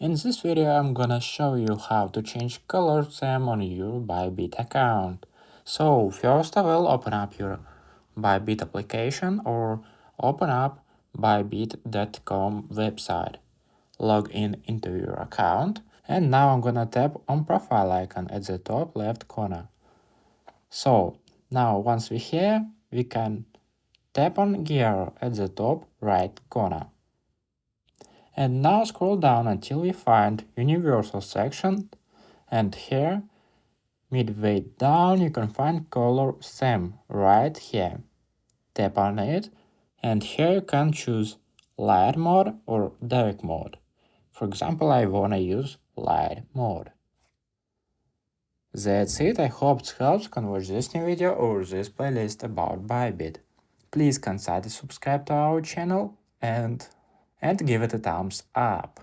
In this video, I'm gonna show you how to change color theme on your ByBit account. So first I will open up your ByBit application or open up ByBit.com website. Log in into your account, and now I'm gonna tap on profile icon at the top left corner. So now once we're here, we can tap on gear at the top right corner. And now scroll down until we find Universal section, and here, midway down, you can find color theme right here. Tap on it, and here you can choose light mode or dark mode. For example, I wanna use light mode. That's it. I hope it helps. Convert this new video or this playlist about ByBit. Please consider subscribe to our channel and give it a thumbs up.